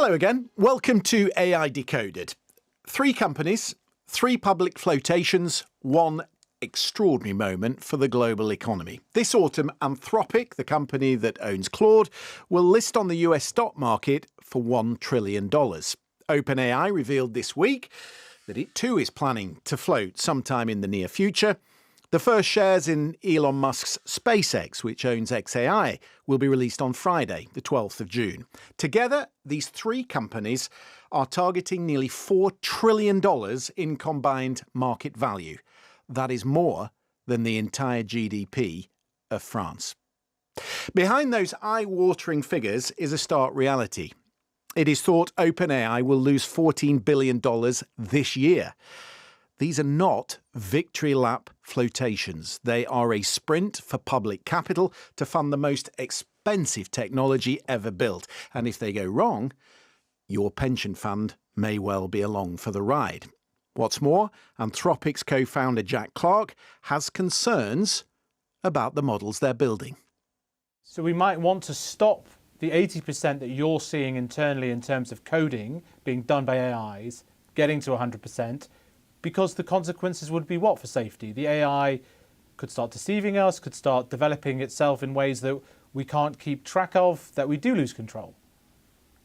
Hello again. Welcome to AI Decoded. 3 companies, 3 public flotations, 1 extraordinary moment for the global economy. This autumn, Anthropic, the company that owns Claude, will list on the US stock market for $1 trillion. OpenAI revealed this week that it too is planning to float sometime in the near future. The first shares in Elon Musk's SpaceX, which owns xAI, will be released on Friday, the 12th of June. Together, these 3 companies are targeting nearly $4 trillion in combined market value. That is more than the entire GDP of France. Behind those eye-watering figures is a stark reality. It is thought OpenAI will lose $14 billion this year. These are not victory lap flotations. They are a sprint for public capital to fund the most expensive technology ever built. And if they go wrong, your pension fund may well be along for the ride. What's more, Anthropic's co-founder Jack Clark has concerns about the models they're building. So we might want to stop the 80% that you're seeing internally in terms of coding being done by AIs, getting to 100%. Because the consequences would be what for safety? The AI could start deceiving us, could start developing itself in ways that we can't keep track of, that we do lose control.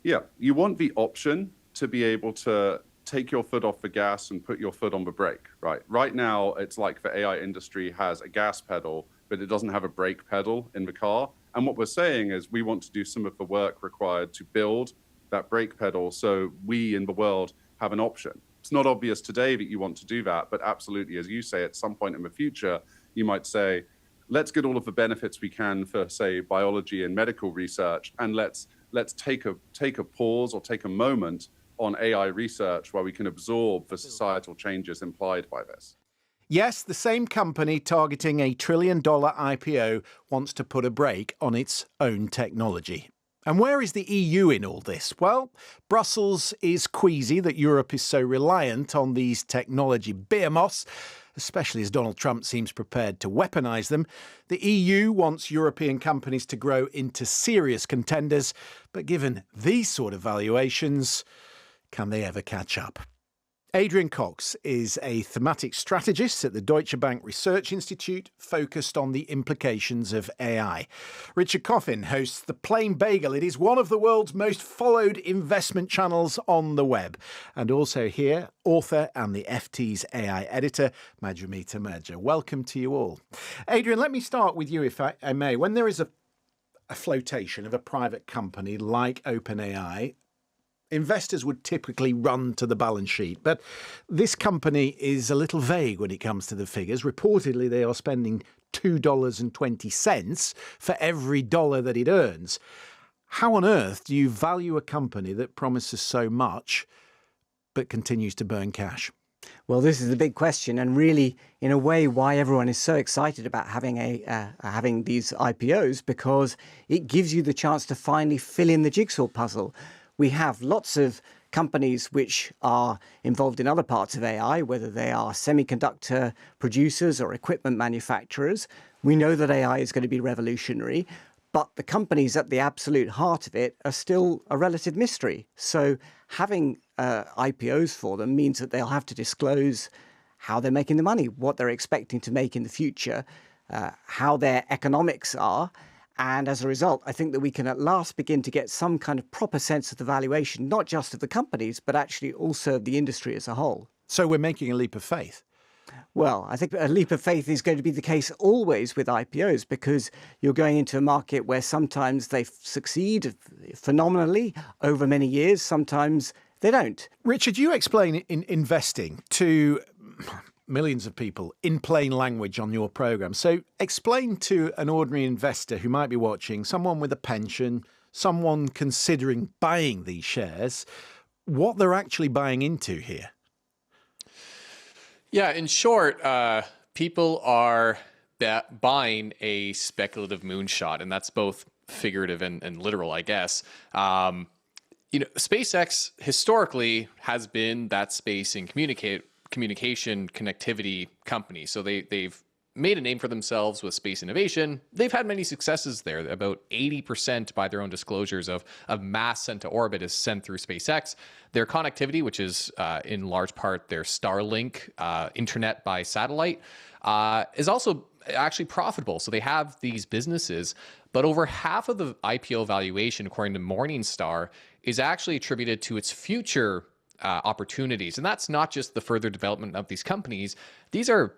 Yeah, you want the option to be able to take your foot off the gas and put your foot on the brake, right? Right now, it's like the AI industry has a gas pedal, but it doesn't have a brake pedal in the car. And what we're saying is we want to do some of the work required to build that brake pedal so we in the world have an option. It's not obvious today that you want to do that, but absolutely, as you say, at some point in the future, you might say, let's get all of the benefits we can for, say, biology and medical research, and let's take a pause or take a moment on AI research where we can absorb the societal changes implied by this. Yes, the same company targeting a $1 trillion IPO wants to put a brake on its own technology. And where is the EU in all this? Well, Brussels is queasy that Europe is so reliant on these technology behemoths, especially as Donald Trump seems prepared to weaponise them. The EU wants European companies to grow into serious contenders, but given these sort of valuations, can they ever catch up? Adrian Cox is a thematic strategist at the Deutsche Bank Research Institute, focused on the implications of AI. Richard Coffin hosts The Plain Bagel. It is one of the world's most followed investment channels on the web. And also here, author and the FT's AI editor, Madhumita Madja. Welcome to you all. Adrian, let me start with you, if I may. When there is a flotation of a private company like OpenAI, investors would typically run to the balance sheet, but this company is a little vague when it comes to the figures. Reportedly, they are spending $2.20 for every dollar that it earns. How on earth do you value a company that promises so much but continues to burn cash? Well, this is the big question, and really, in a way, why everyone is so excited about having these IPOs, because it gives you the chance to finally fill in the jigsaw puzzle. We have lots of companies which are involved in other parts of AI, whether they are semiconductor producers or equipment manufacturers. We know that AI is going to be revolutionary, but the companies at the absolute heart of it are still a relative mystery. So having IPOs for them means that they'll have to disclose how they're making the money, what they're expecting to make in the future, how their economics are. And as a result, I think that we can at last begin to get some kind of proper sense of the valuation, not just of the companies, but actually also of the industry as a whole. So we're making a leap of faith. Well, I think a leap of faith is going to be the case always with IPOs, because you're going into a market where sometimes they succeed phenomenally over many years, sometimes they don't. Richard, you explain in investing to millions of people in plain language on your program. So explain to an ordinary investor who might be watching, someone with a pension, someone considering buying these shares, what they're actually buying into here. Yeah, in short, people are buying a speculative moonshot, and that's both figurative and literal, I guess. SpaceX historically has been that space and communication connectivity company. So they've made a name for themselves with space innovation. They've had many successes there. About 80% by their own disclosures of mass sent to orbit is sent through SpaceX. Their connectivity, which is in large part their Starlink internet by satellite, is also actually profitable. So they have these businesses, but over half of the IPO valuation, according to Morningstar, is actually attributed to its future opportunities. And that's not just the further development of these companies. These are,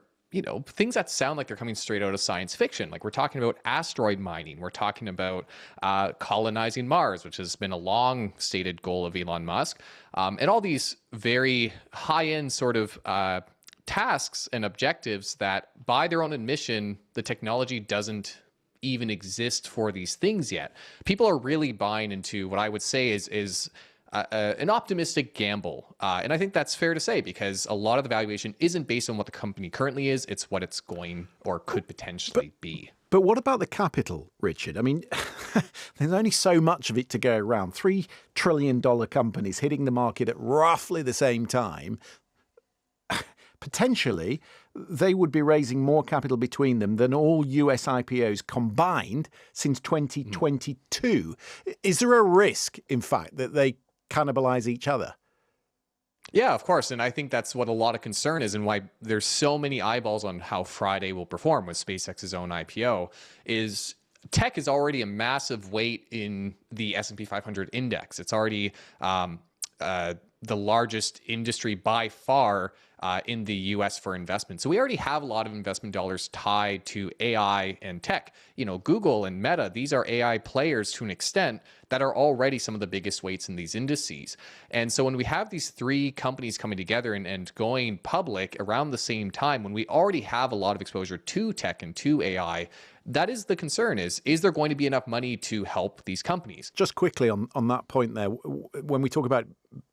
things that sound like they're coming straight out of science fiction. Like we're talking about asteroid mining. We're talking about colonizing Mars, which has been a long stated goal of Elon Musk. And all these very high-end sort of tasks and objectives that by their own admission, the technology doesn't even exist for these things yet. People are really buying into what I would say is an optimistic gamble. And I think that's fair to say because a lot of the valuation isn't based on what the company currently is, it's what it's going or could potentially be. But what about the capital, Richard? I mean, there's only so much of it to go around. $3 trillion companies hitting the market at roughly the same time. Potentially, they would be raising more capital between them than all US IPOs combined since 2022. Is there a risk, in fact, that they cannibalize each other? Yeah, of course. And I think that's what a lot of concern is and why there's so many eyeballs on how Friday will perform with SpaceX's own IPO is tech is already a massive weight in the S&P 500 index. It's already the largest industry by far in the US for investment. So we already have a lot of investment dollars tied to AI and tech. Google and Meta, these are AI players to an extent that are already some of the biggest weights in these indices. And so when we have these three companies coming together and going public around the same time, when we already have a lot of exposure to tech and to AI, that is the concern is there going to be enough money to help these companies? Just quickly on that point there, when we talk about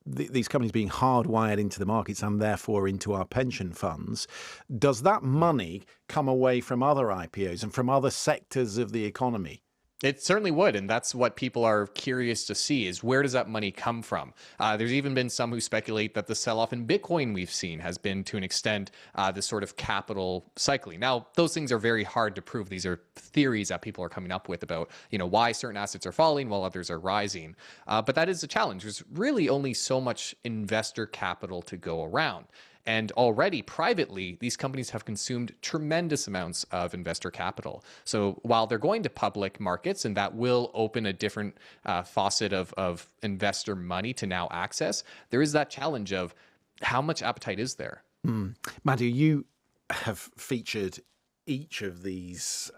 these companies being hardwired into the markets and therefore into our pension funds, does that money come away from other IPOs and from other sectors of the economy? It certainly would, and that's what people are curious to see is where does that money come from? There's even been some who speculate that the sell-off in Bitcoin we've seen has been, to an extent, this sort of capital cycling. Now, those things are very hard to prove. These are theories that people are coming up with about, why certain assets are falling while others are rising. But that is a challenge. There's really only so much investor capital to go around. And already privately, these companies have consumed tremendous amounts of investor capital. So while they're going to public markets, and that will open a different faucet of investor money to now access, there is that challenge of how much appetite is there? Madhu, you have featured each of these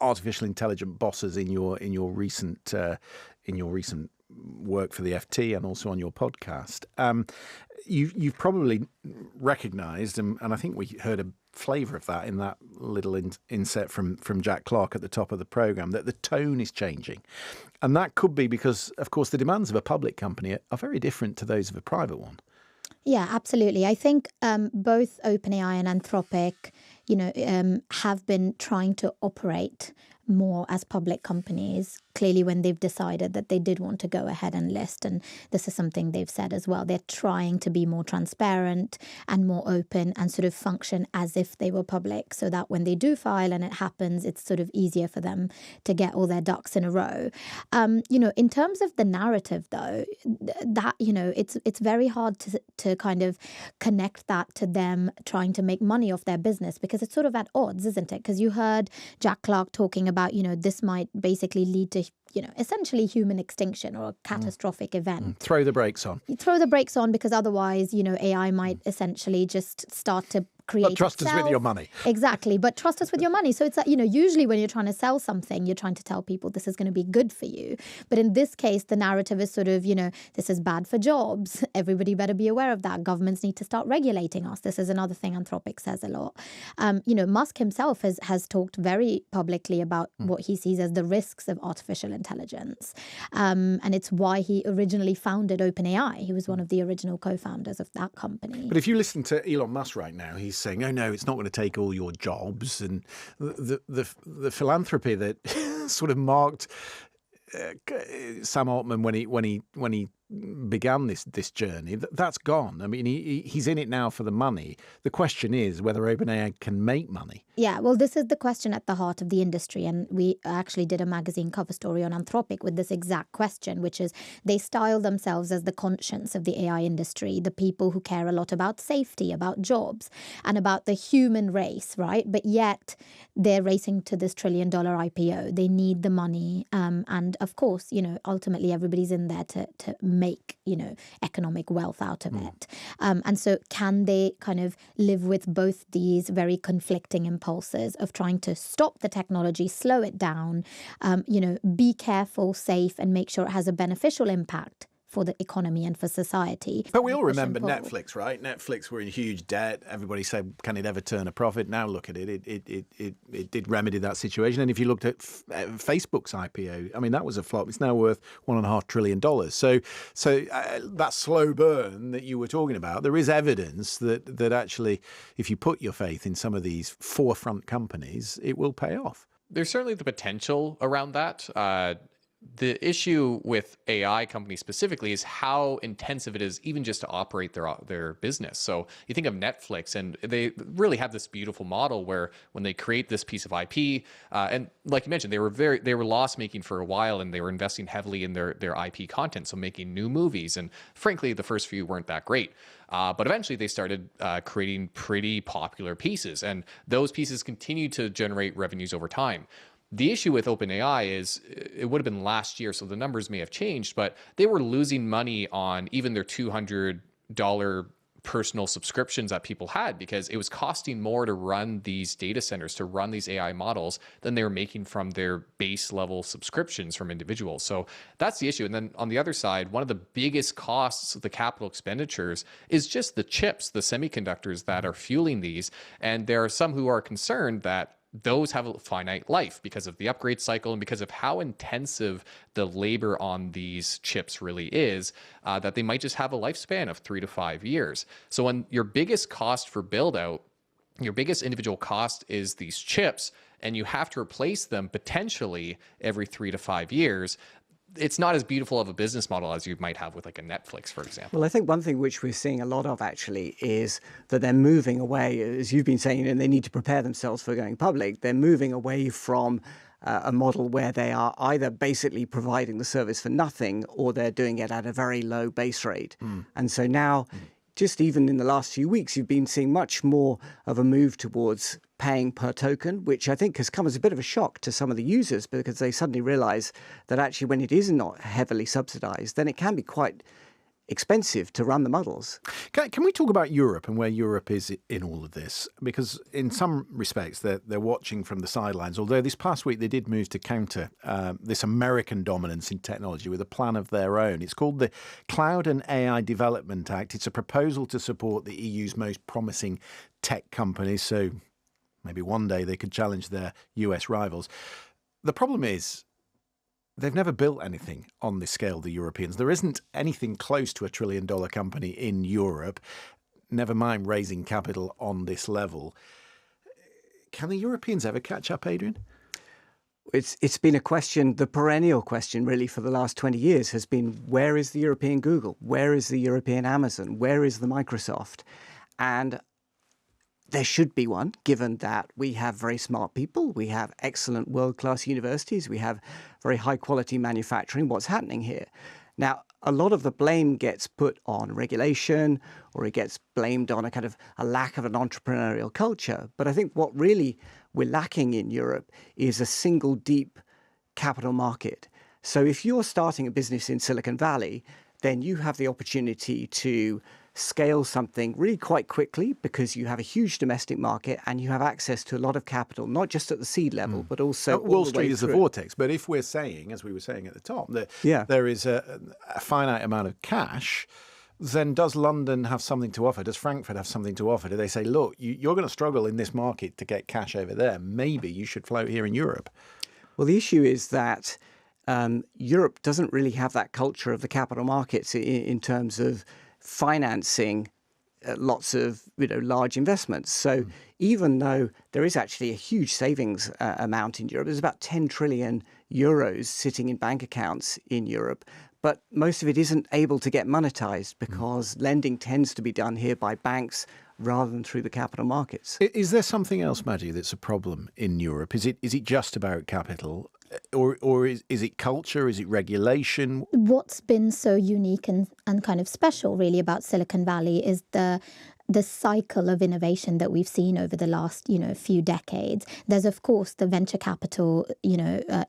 artificial intelligence bosses in your recent work for the FT and also on your podcast. You've probably recognised, and I think we heard a flavour of that in that little inset from Jack Clark at the top of the programme, that the tone is changing. And that could be because, of course, the demands of a public company are very different to those of a private one. Yeah, absolutely. I think both OpenAI and Anthropic, have been trying to operate more as public companies, clearly when they've decided that they did want to go ahead and list. And this is something they've said as well. They're trying to be more transparent and more open and sort of function as if they were public so that when they do file and it happens, it's sort of easier for them to get all their ducks in a row. In terms of the narrative, though, that, it's very hard to kind of connect that to them trying to make money off their business because it's sort of at odds, isn't it? Because you heard Jack Clark talking about, this might basically lead to, essentially human extinction or a catastrophic event. Throw the brakes on. You throw the brakes on because otherwise, AI might essentially just start to create But trust itself. us with your money. Exactly. But trust us with your money. So it's, usually when you're trying to sell something, you're trying to tell people this is going to be good for you. But in this case, the narrative is sort of, this is bad for jobs. Everybody better be aware of that. Governments need to start regulating us. This is another thing Anthropic says a lot. Musk himself has talked very publicly about what he sees as the risks of artificial intelligence. And it's why he originally founded OpenAI. He was one of the original co-founders of that company. But if you listen to Elon Musk right now, he's saying, oh, no, it's not going to take all your jobs. And the philanthropy that sort of marked Sam Altman when he began this journey, that's gone. I mean, he's in it now for the money. The question is whether OpenAI can make money. Yeah, well, this is the question at the heart of the industry. And we actually did a magazine cover story on Anthropic with this exact question, which is they style themselves as the conscience of the AI industry, the people who care a lot about safety, about jobs, and about the human race, right? But yet they're racing to this $1 trillion IPO. They need the money. And of course, ultimately everybody's in there to make, economic wealth out of it. And so can they kind of live with both these very conflicting impulses of trying to stop the technology, slow it down, be careful, safe, and make sure it has a beneficial impact for the economy and for society. But we all remember Netflix, right? Netflix were in huge debt. Everybody said, can it ever turn a profit? Now look at it. It did remedy that situation. And if you looked at Facebook's IPO, I mean, that was a flop. It's now worth $1.5 trillion. So that slow burn that you were talking about, there is evidence that actually, if you put your faith in some of these forefront companies, it will pay off. There's certainly the potential around that. The issue with AI companies specifically is how intensive it is even just to operate their business. So you think of Netflix, and they really have this beautiful model where when they create this piece of IP, and like you mentioned, they were loss making for a while, and they were investing heavily in their IP content, so making new movies. And frankly, the first few weren't that great. But eventually they started creating pretty popular pieces, and those pieces continue to generate revenues over time. The issue with OpenAI is it would have been last year, so the numbers may have changed, but they were losing money on even their $200 personal subscriptions that people had because it was costing more to run these data centers, to run these AI models than they were making from their base level subscriptions from individuals. So that's the issue. And then on the other side, one of the biggest costs of the capital expenditures is just the chips, the semiconductors that are fueling these. And there are some who are concerned that those have a finite life because of the upgrade cycle and because of how intensive the labor on these chips really is, that they might just have a lifespan of 3 to 5 years. So when your biggest cost for build out, your biggest individual cost is these chips, and you have to replace them potentially every 3 to 5 years, it's not as beautiful of a business model as you might have with like a Netflix, for example. Well, I think one thing which we're seeing a lot of actually is that they're moving away, as you've been saying, and they need to prepare themselves for going public. They're moving away from a model where they are either basically providing the service for nothing or they're doing it at a very low base rate. And so now, just even in the last few weeks, you've been seeing much more of a move towards paying per token, which I think has come as a bit of a shock to some of the users because they suddenly realize that actually when it is not heavily subsidized, then it can be quite expensive to run the models. Can we talk about Europe and where Europe is in all of this? Because in some respects, they're watching from the sidelines, although this past week they did move to counter this American dominance in technology with a plan of their own. It's called the Cloud and AI Development Act. It's a proposal to support the EU's most promising tech companies, so maybe one day they could challenge their US rivals. The problem is they've never built anything on this scale, the Europeans. There isn't anything close to $1 trillion company in Europe, never mind raising capital on this level. Can the Europeans ever catch up, Adrian? It's been a question, the perennial question really for the last 20 years has been, where is the European Google? Where is the European Amazon? Where is the Microsoft? And there should be one, given that we have very smart people, we have excellent world-class universities, we have very high-quality manufacturing. What's happening here? Now, a lot of the blame gets put on regulation, or it gets blamed on a kind of a lack of an entrepreneurial culture. But I think what really we're lacking in Europe is a single deep capital market. So if you're starting a business in Silicon Valley, then you have the opportunity to scale something really quite quickly because you have a huge domestic market and you have access to a lot of capital, not just at the seed level, but also Wall Street is the vortex. But if we're saying, as we were saying at the top, that there is a finite amount of cash, then does London have something to offer? Does Frankfurt have something to offer? Do they say, look, you're going to struggle in this market to get cash over there. Maybe you should float here in Europe? Well, the issue is that Europe doesn't really have that culture of the capital markets in terms of financing lots of large investments. So even though there is actually a huge savings amount in Europe, there's about 10 trillion euros sitting in bank accounts in Europe, but most of it isn't able to get monetized because lending tends to be done here by banks rather than through the capital markets. Is there something else, Maddie, that's a problem in Europe? Is it just about capital? Or is it culture? Is it regulation? What's been so unique and kind of special really about Silicon Valley is the cycle of innovation that we've seen over the last, few decades. There's, of course, the venture capital,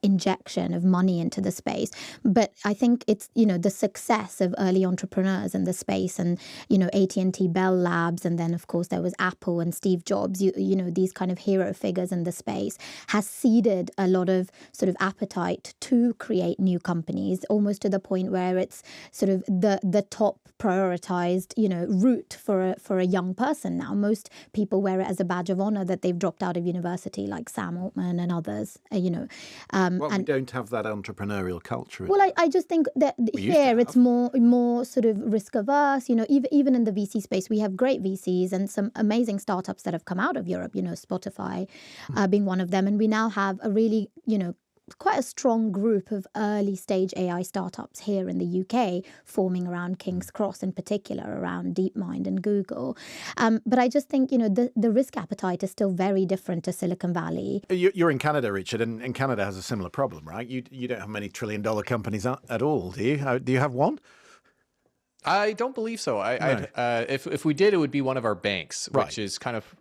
injection of money into the space. But I think it's, the success of early entrepreneurs in the space and, AT&T Bell Labs. And then, of course, there was Apple and Steve Jobs, these kind of hero figures in the space has seeded a lot of sort of appetite to create new companies, almost to the point where it's sort of the top prioritized, route for a young person now. Most people wear it as a badge of honor that they've dropped out of university, like Sam Altman and others, we don't have that entrepreneurial culture. Well, I just think that here it's more sort of risk averse. Even in the VC space, we have great VCs and some amazing startups that have come out of Europe, Spotify being one of them. And we now have a really, quite a strong group of early stage AI startups here in the UK forming around King's Cross, in particular around DeepMind and Google. But I just think, the risk appetite is still very different to Silicon Valley. You're in Canada, Richard, and Canada has a similar problem, right? You don't have many $1 trillion companies at all, do you? Do you have one? I don't believe so. If we did, it would be one of our banks, which is kind of,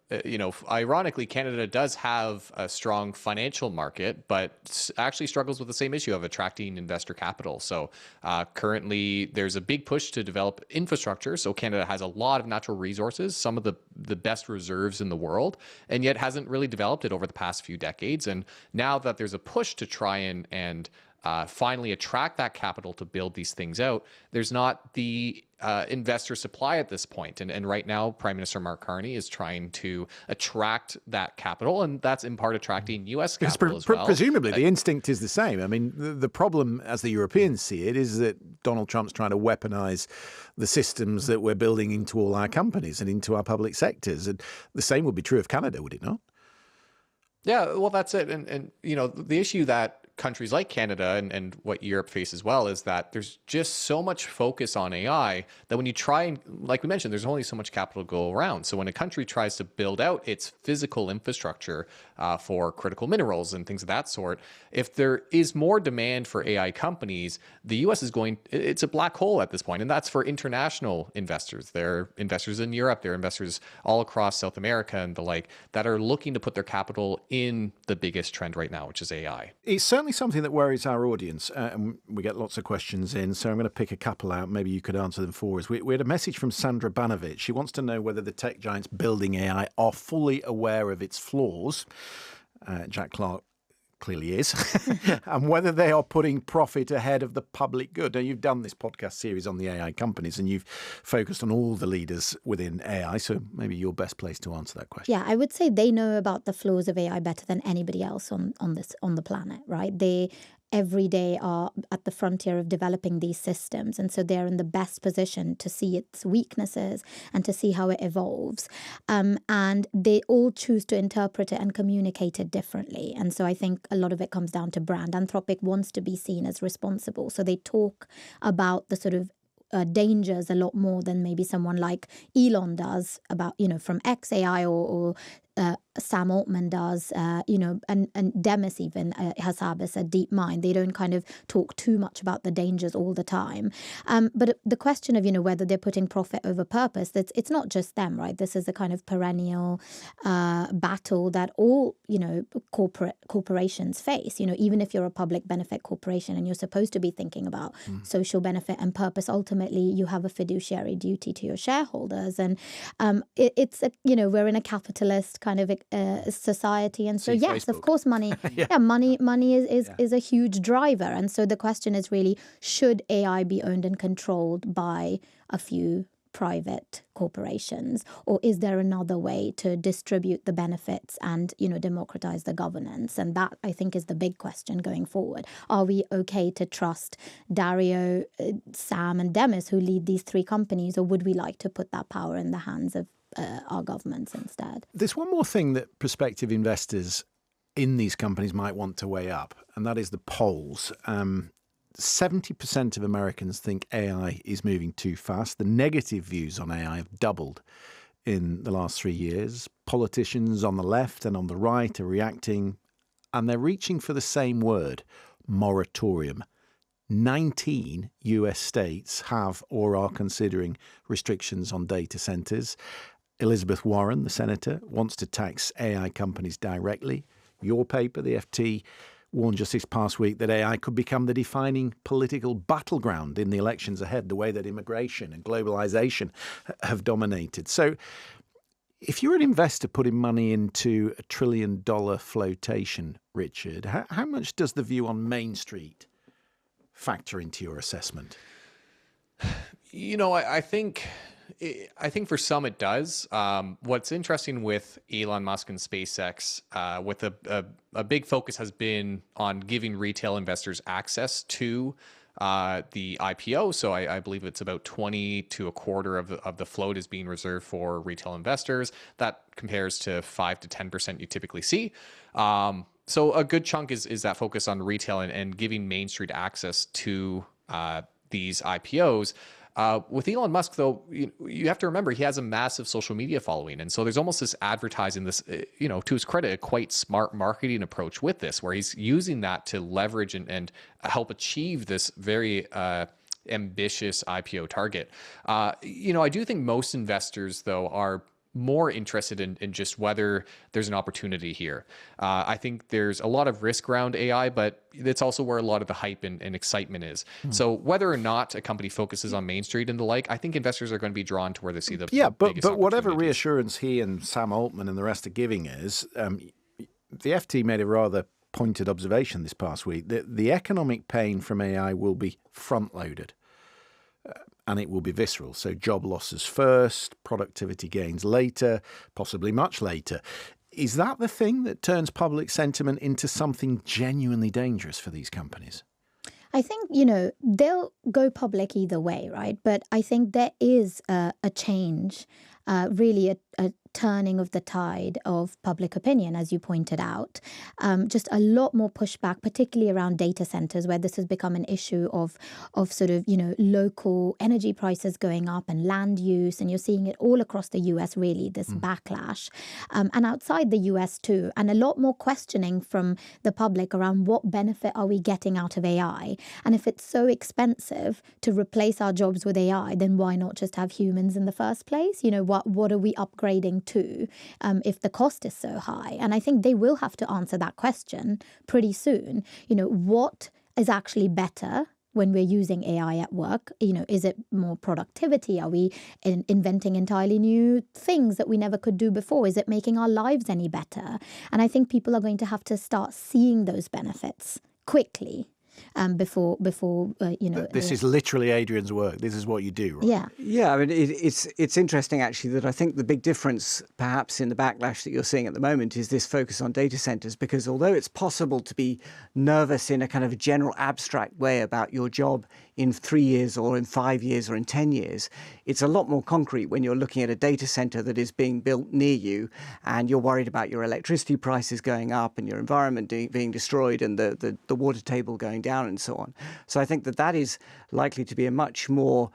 ironically, Canada does have a strong financial market, but actually struggles with the same issue of attracting investor capital. So currently, there's a big push to develop infrastructure. So Canada has a lot of natural resources, some of the best reserves in the world, and yet hasn't really developed it over the past few decades. And now that there's a push to try and finally attract that capital to build these things out, there's not the investor supply at this point. And right now, Prime Minister Mark Carney is trying to attract that capital, and that's in part attracting U.S. capital as well. Presumably, the instinct is the same. I mean, the problem, as the Europeans see it, is that Donald Trump's trying to weaponize the systems that we're building into all our companies and into our public sectors. And the same would be true of Canada, would it not? Yeah, well, that's it. And the issue that countries like Canada and what Europe face as well is that there's just so much focus on AI that when you try and, like we mentioned, there's only so much capital to go around. So when a country tries to build out its physical infrastructure for critical minerals and things of that sort, if there is more demand for AI companies, the US it's a black hole at this point. And that's for international investors. They're investors in Europe, they're investors all across South America and the like that are looking to put their capital in the biggest trend right now, which is AI. It's certainly something that worries our audience, and we get lots of questions in, so I'm going to pick a couple out. Maybe you could answer them for us. We had a message from Sandra Banovich. She wants to know whether the tech giants building AI are fully aware of its flaws. Jack Clark clearly is, and whether they are putting profit ahead of the public good. Now, you've done this podcast series on the AI companies and you've focused on all the leaders within AI, so maybe you're best placed to answer that question. Yeah, I would say they know about the flaws of AI better than anybody else on the planet, right? They every day are at the frontier of developing these systems. And so they're in the best position to see its weaknesses and to see how it evolves. And they all choose to interpret it and communicate it differently. And so I think a lot of it comes down to brand. Anthropic wants to be seen as responsible. So they talk about the sort of dangers a lot more than maybe someone like Elon does about, from xAI or Sam Altman does, and Demis even, Hassabis at DeepMind. They don't kind of talk too much about the dangers all the time. But the question of, whether they're putting profit over purpose, it's not just them, right? This is a kind of perennial battle that all, corporations face. Even if you're a public benefit corporation and you're supposed to be thinking about social benefit and purpose, ultimately you have a fiduciary duty to your shareholders. And we're in a capitalist kind of society, and so yes, Facebook. Of course, money. Money is a huge driver, and so the question is really: should AI be owned and controlled by a few private corporations, or is there another way to distribute the benefits and democratize the governance? And that, I think, is the big question going forward. Are we okay to trust Dario, Sam, and Demis, who lead these three companies, or would we like to put that power in the hands of our governments instead? There's one more thing that prospective investors in these companies might want to weigh up, and that is the polls. 70% of Americans think AI is moving too fast. The negative views on AI have doubled in the last 3 years. Politicians on the left and on the right are reacting, and they're reaching for the same word, moratorium. 19 US states have or are considering restrictions on data centers. Elizabeth Warren, the senator, wants to tax AI companies directly. Your paper, the FT, warned just this past week that AI could become the defining political battleground in the elections ahead, the way that immigration and globalization have dominated. So if you're an investor putting money into $1 trillion flotation, Richard, how much does the view on Main Street factor into your assessment? I think for some it does. What's interesting with Elon Musk and SpaceX, with a big focus has been on giving retail investors access to the IPO. So I believe it's about 20 to a quarter of the float is being reserved for retail investors. That compares to 5 to 10% you typically see. So a good chunk is that focus on retail and giving Main Street access to these IPOs. With Elon Musk, though, you have to remember he has a massive social media following. And so there's almost this advertising, this, to his credit, a quite smart marketing approach with this, where he's using that to leverage and help achieve this very ambitious IPO target. I do think most investors, though, are more interested in just whether there's an opportunity here. I think there's a lot of risk around AI, but it's also where a lot of the hype and excitement is. So whether or not a company focuses on Main Street and the like, I think investors are going to be drawn to where they see the biggest but whatever opportunities. reassurance he and Sam Altman and the rest are giving is, the FT made a rather pointed observation this past week that the economic pain from AI will be front-loaded. And it will be visceral. So job losses first, productivity gains later, possibly much later. Is that the thing that turns public sentiment into something genuinely dangerous for these companies? I think, they'll go public either way, right? But I think there is a change, really a turning of the tide of public opinion, as you pointed out. Just a lot more pushback, particularly around data centers, where this has become an issue of sort of, local energy prices going up and land use. And you're seeing it all across the US, really, this backlash. And outside the US too. And a lot more questioning from the public around what benefit are we getting out of AI? And if it's so expensive to replace our jobs with AI, then why not just have humans in the first place? What are we upgrading to if the cost is so high? And I think they will have to answer that question pretty soon. What is actually better when we're using AI at work? Is it more productivity? Are we inventing entirely new things that we never could do before? Is it making our lives any better? And I think people are going to have to start seeing those benefits quickly. Before This is literally Adrian's work. This is what you do, right? Yeah. I mean, it's interesting actually that I think the big difference, perhaps in the backlash that you're seeing at the moment, is this focus on data centers. Because although it's possible to be nervous in a kind of general abstract way about your job in 3 years or in 5 years or in 10 years, it's a lot more concrete when you're looking at a data center that is being built near you and you're worried about your electricity prices going up and your environment being destroyed and the water table going down and so on. So I think that is likely to be a much more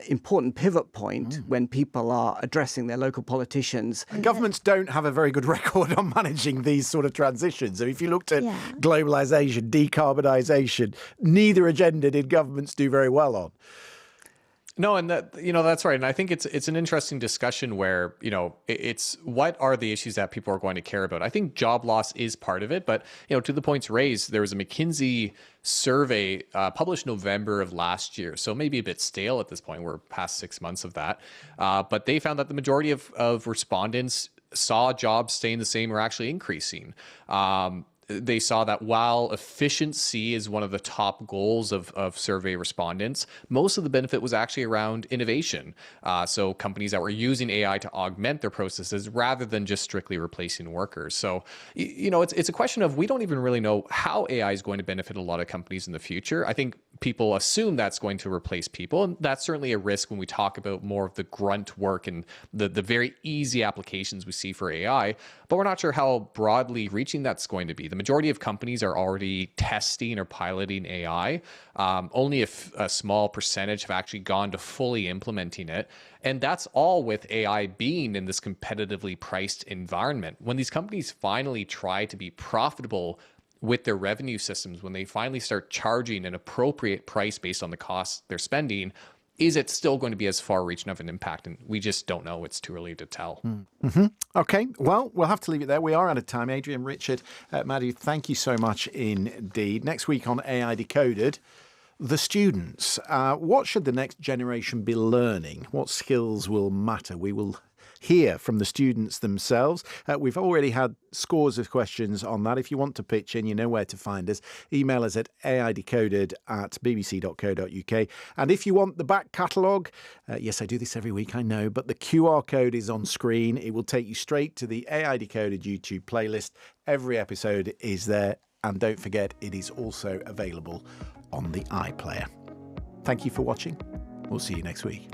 important pivot point when people are addressing their local politicians. Governments don't have a very good record on managing these sort of transitions. I mean, if you looked at globalization, decarbonisation, neither agenda did governments do very well on. No, and that's right. And I think it's an interesting discussion where, it's what are the issues that people are going to care about. I think job loss is part of it, but, to the points raised, there was a McKinsey survey published November of last year. So maybe a bit stale at this point. We're past 6 months of that. But they found that the majority of respondents saw jobs staying the same or actually increasing. They saw that while efficiency is one of the top goals of survey respondents, most of the benefit was actually around innovation. So companies that were using AI to augment their processes rather than just strictly replacing workers. So, it's a question of we don't even really know how AI is going to benefit a lot of companies in the future. I think people assume that's going to replace people, and that's certainly a risk when we talk about more of the grunt work and the very easy applications we see for AI, but we're not sure how broadly reaching that's going to be. The majority of companies are already testing or piloting AI. Only a small percentage have actually gone to fully implementing it. And that's all with AI being in this competitively priced environment. When these companies finally try to be profitable with their revenue systems, when they finally start charging an appropriate price based on the costs they're spending, is it still going to be as far-reaching of an impact? And we just don't know. It's too early to tell. Okay, well, we'll have to leave it there. We are out of time. Adrian, Richard, Madhu, thank you so much indeed. Next week on AI Decoded, the students. What should the next generation be learning? What skills will matter? We will hear from the students themselves. We've already had scores of questions on that. If you want to pitch in, you know where to find us. Email us at aidecoded@bbc.co.uk. And if you want the back catalogue, yes, I do this every week, I know, but the QR code is on screen. It will take you straight to the AI Decoded YouTube playlist. Every episode is there. And don't forget, it is also available on the iPlayer. Thank you for watching. We'll see you next week.